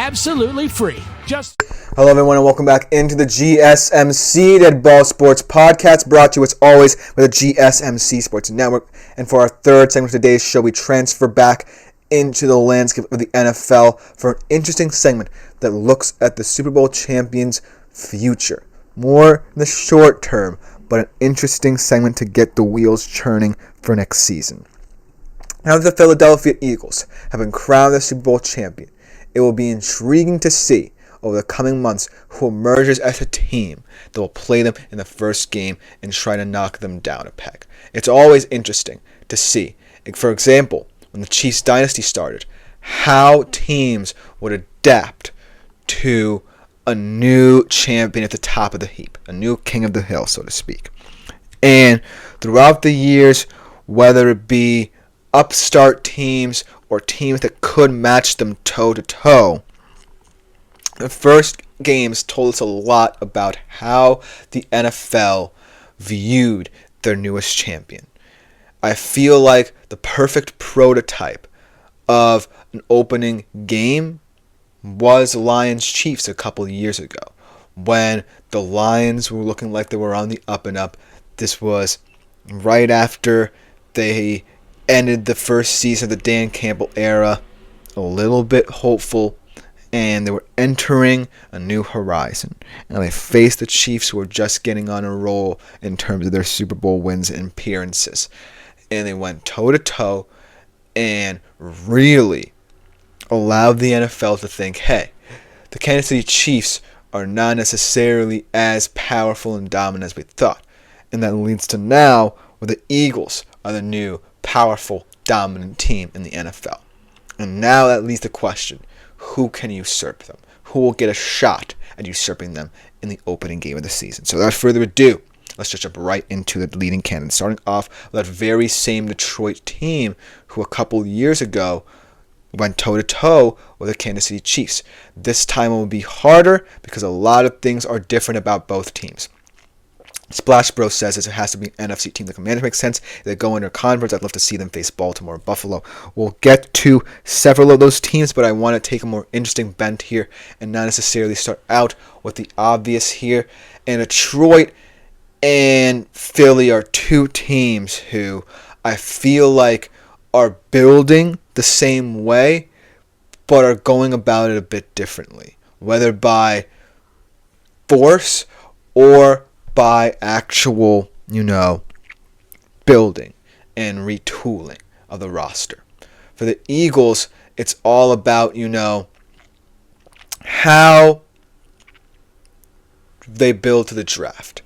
absolutely free. Hello everyone and welcome back into the GSMC Dead Ball Sports Podcast, brought to you as always by the GSMC Sports Network. And for our third segment of today's show, we transfer back into the landscape of the NFL for an interesting segment that looks at the Super Bowl champions' future. More in the short term, but an interesting segment to get the wheels churning for next season. Now that the Philadelphia Eagles have been crowned the Super Bowl champion, it will be intriguing to see over the coming months who emerges as a team that will play them in the first game and try to knock them down a peg. It's always interesting to see, for example, when the Chiefs dynasty started, how teams would adapt to a new champion at the top of the heap, a new king of the hill, so to speak. And throughout the years, whether it be upstart teams or teams that could match them toe-to-toe, the first games told us a lot about how the NFL viewed their newest champion. I feel like the perfect prototype of an opening game was Lions-Chiefs a couple of years ago, when the Lions were looking like they were on the up and up. This was right after they ended the first season of the Dan Campbell era, a little bit hopeful, and they were entering a new horizon. And they faced the Chiefs, who were just getting on a roll in terms of their Super Bowl wins and appearances. And they went toe-to-toe and really allowed the NFL to think, hey, the Kansas City Chiefs are not necessarily as powerful and dominant as we thought. And that leads to now where the Eagles are the new powerful, dominant team in the NFL. And now that leads to the question, who can usurp them? Who will get a shot at usurping them in the opening game of the season? So without further ado, let's just jump right into the leading candidates, starting off with that very same Detroit team who a couple years ago went toe-to-toe with the Kansas City Chiefs. This time it will be harder because a lot of things are different about both teams. Splash Bros says it has to be an NFC team. The Commanders make sense. If they go into a conference, I'd love to see them face Baltimore or Buffalo. We'll get to several of those teams, but I want to take a more interesting bent here and not necessarily start out with the obvious here. And Detroit and Philly are two teams who I feel like are building the same way, but are going about it a bit differently, whether by force or by actual, building and retooling of the roster. For the Eagles, it's all about, how they build to the draft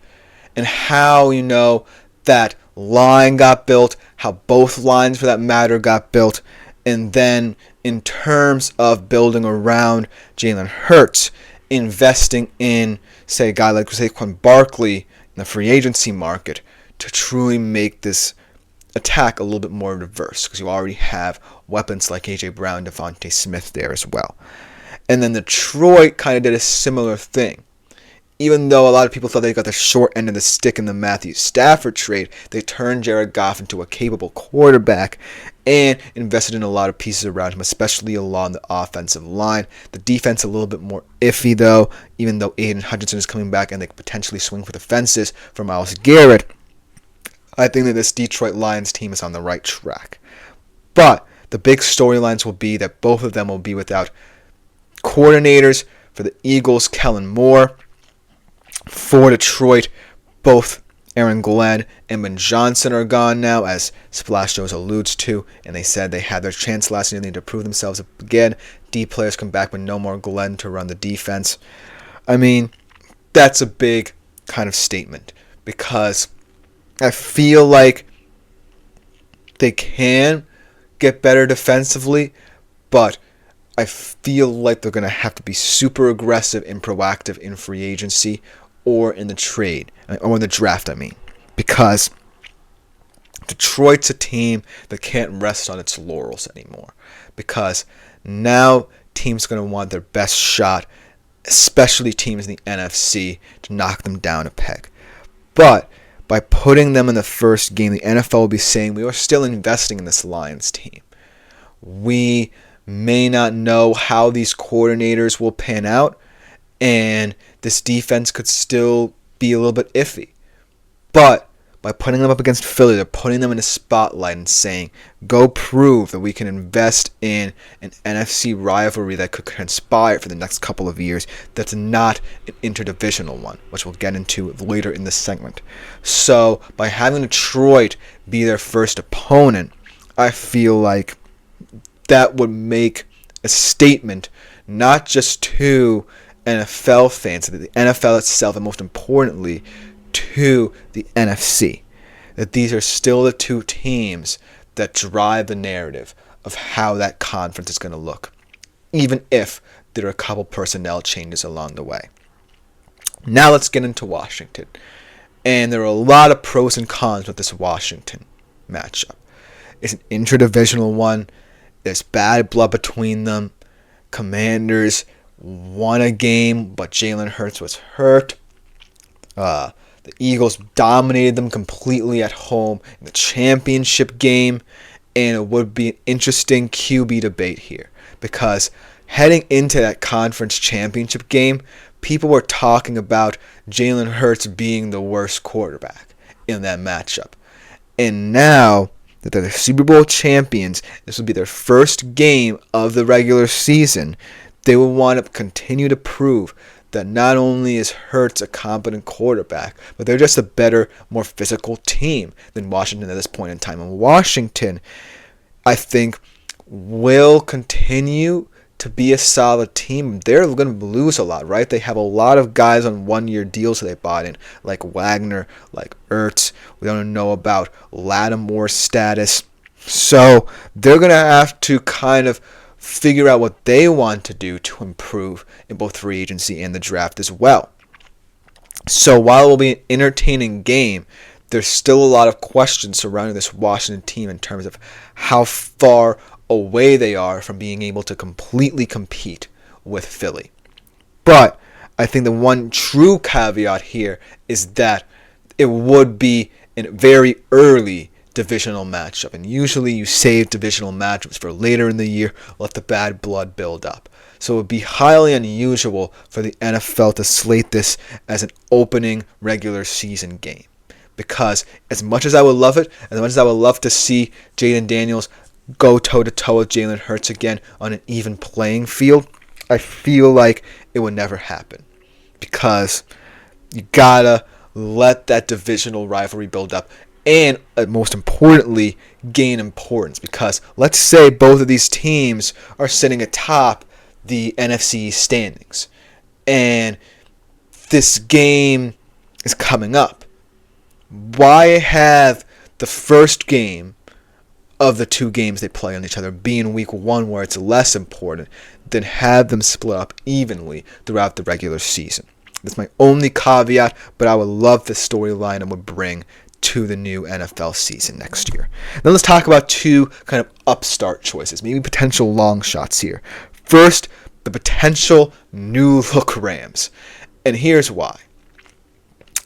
and how, that line got built, how both lines for that matter got built, and then in terms of building around Jalen Hurts, investing in, say, a guy like Saquon Barkley in the free agency market to truly make this attack a little bit more diverse, because you already have weapons like A.J. Brown, Devontae Smith there as well. And then Detroit kind of did a similar thing. Even though a lot of people thought they got the short end of the stick in the Matthew Stafford trade, they turned Jared Goff into a capable quarterback and invested in a lot of pieces around him, especially along the offensive line. The defense a little bit more iffy, though, even though Aiden Hutchinson is coming back and they could potentially swing for the fences for Myles Garrett. I think that this Detroit Lions team is on the right track. But the big storylines will be that both of them will be without coordinators. For the Eagles, Kellen Moore. For Detroit, both Aaron Glenn and Ben Johnson are gone now, as Splash Joes alludes to, and they said they had their chance last year. They need to prove themselves again. D players come back with no more Glenn to run the defense. I mean, that's a big kind of statement, because I feel like they can get better defensively, but I feel like they're going to have to be super aggressive and proactive in free agency or in the trade, or in the draft, because Detroit's a team that can't rest on its laurels anymore, because now teams are going to want their best shot, especially teams in the NFC, to knock them down a peg. But by putting them in the first game, the NFL will be saying, we are still investing in this Lions team. We may not know how these coordinators will pan out, and this defense could still be a little bit iffy. But by putting them up against Philly, they're putting them in a spotlight and saying, go prove that we can invest in an NFC rivalry that could transpire for the next couple of years that's not an interdivisional one, which we'll get into later in this segment. So by having Detroit be their first opponent, I feel like that would make a statement not just to NFL fans, but the NFL itself, and most importantly, to the NFC, that these are still the two teams that drive the narrative of how that conference is going to look, even if there are a couple personnel changes along the way. Now let's get into Washington. And there are a lot of pros and cons with this Washington matchup. It's an interdivisional one. There's bad blood between them. Commanders won a game, but Jalen Hurts was hurt. The Eagles dominated them completely at home in the championship game, and it would be an interesting QB debate here because heading into that conference championship game, people were talking about Jalen Hurts being the worst quarterback in that matchup. And now that they're the Super Bowl champions, this will be their first game of the regular season, they will want to continue to prove that not only is Hurts a competent quarterback, but they're just a better, more physical team than Washington at this point in time. And Washington, I think, will continue to be a solid team. They're going to lose a lot, right? They have a lot of guys on one-year deals that they bought in, like Wagner, like Ertz. We don't know about Lattimore's status. So they're going to have to kind of figure out what they want to do to improve in both free agency and the draft as well. So while it will be an entertaining game, there's still a lot of questions surrounding this Washington team in terms of how far away they are from being able to completely compete with Philly. But I think the one true caveat here is that it would be a very early divisional matchup, and usually you save divisional matchups for later in the year, let the bad blood build up. So it would be highly unusual for the NFL to slate this as an opening regular season game, because as much as I would love it, as much as I would love to see Jaden Daniels go toe-to-toe with Jalen Hurts again on an even playing field, I feel like it would never happen, because you gotta let that divisional rivalry build up and, most importantly, gain importance. Because let's say both of these teams are sitting atop the NFC standings, and this game is coming up. Why have the first game of the two games they play on each other be in week one, where it's less important, than have them split up evenly throughout the regular season? That's my only caveat, but I would love the storyline it would bring to the new NFL season next year. Now let's talk about two kind of upstart choices, maybe potential long shots here. First, the potential new look Rams. And here's why.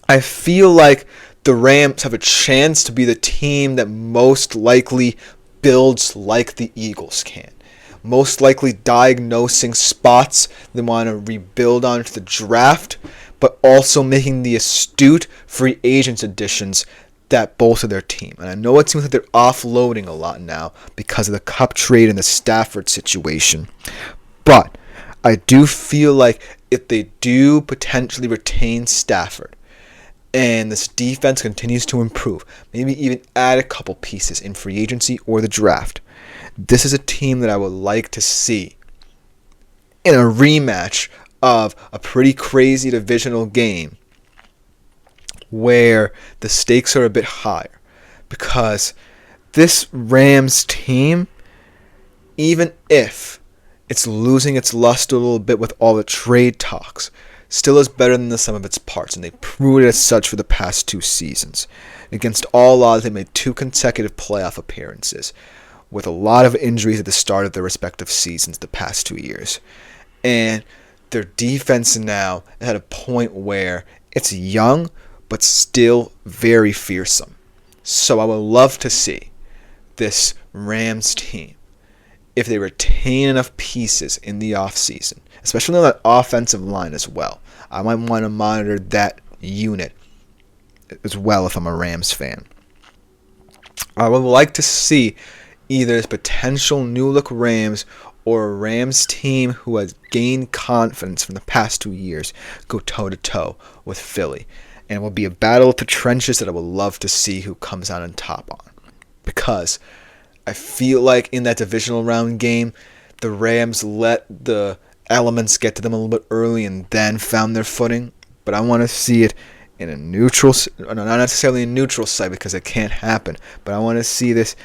I feel like the Rams have a chance to be the team that most likely builds like the Eagles can. Most likely diagnosing spots they want to rebuild on to the draft, but also making the astute free agents additions that bolster their team. And I know it seems like they're offloading a lot now because of the Cup trade and the Stafford situation, but I do feel like if they do potentially retain Stafford and this defense continues to improve, maybe even add a couple pieces in free agency or the draft, this is a team that I would like to see in a rematch of a pretty crazy divisional game where the stakes are a bit higher. Because this Rams team, even if it's losing its luster a little bit with all the trade talks, still is better than the sum of its parts, and they proved it as such for the past two seasons. Against all odds, they made 2 consecutive playoff appearances, with a lot of injuries at the start of their respective seasons the past 2 years. And their defense now is at a point where it's young, but still very fearsome. So I would love to see this Rams team if they retain enough pieces in the offseason, especially on that offensive line as well. I might want to monitor that unit as well if I'm a Rams fan. I would like to see either this potential new-look Rams or a Rams team who has gained confidence from the past 2 years go toe-to-toe with Philly. And it will be a battle of the trenches that I would love to see who comes out on top on. Because I feel like in that divisional round game, the Rams let the elements get to them a little bit early and then found their footing. But I want to see it in a neutral, not necessarily a neutral site because it can't happen, but I want to see this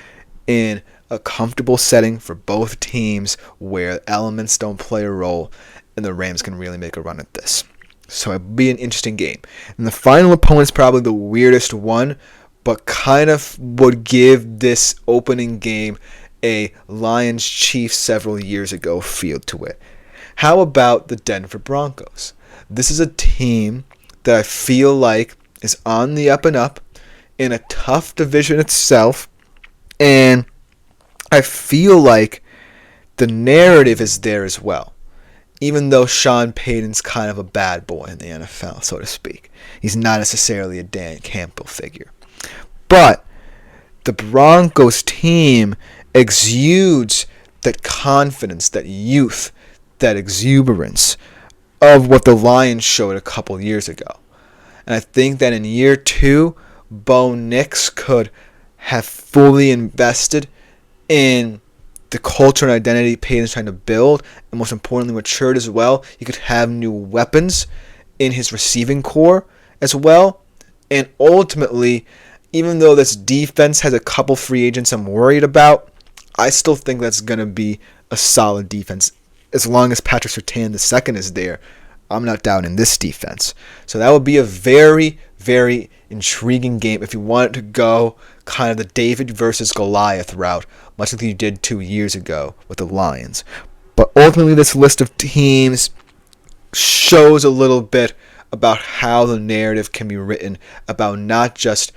in a comfortable setting for both teams where elements don't play a role and the Rams can really make a run at this. So it'll be an interesting game. And the final opponent's probably the weirdest one, but kind of would give this opening game a Lions-Chiefs several years ago feel to it. How about the Denver Broncos? This is a team that I feel like is on the up and up in a tough division itself, and I feel like the narrative is there as well. Even though Sean Payton's kind of a bad boy in the NFL, so to speak. He's not necessarily a Dan Campbell figure. But the Broncos team exudes that confidence, that youth, that exuberance of what the Lions showed a couple years ago. And I think that in year 2, Bo Nix could have fully invested in the culture and identity Payton's trying to build, and most importantly matured as well. He could have new weapons in his receiving core as well. And ultimately, even though this defense has a couple free agents I'm worried about, I still think that's going to be a solid defense. As long as Patrick Surtain II is there, I'm not doubting this defense. So that would be a very, very intriguing game if you wanted to go kind of the David versus Goliath route, much like you did 2 years ago with the Lions. But ultimately, this list of teams shows a little bit about how the narrative can be written about not just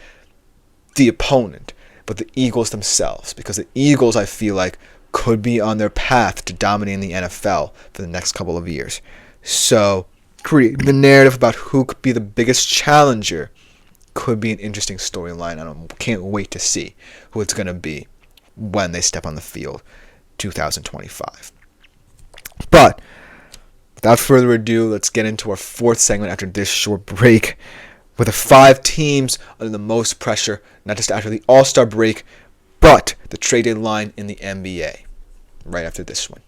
the opponent, but the Eagles themselves. Because the Eagles, I feel like, could be on their path to dominating the NFL for the next couple of years. So, creating the narrative about who could be the biggest challenger could be an interesting storyline. I can't wait to see who it's going to be when they step on the field 2025. But without further ado, let's get into our fourth segment after this short break with the 5 teams under the most pressure, not just after the All-Star break, but the trade deadline in the NBA right after this one.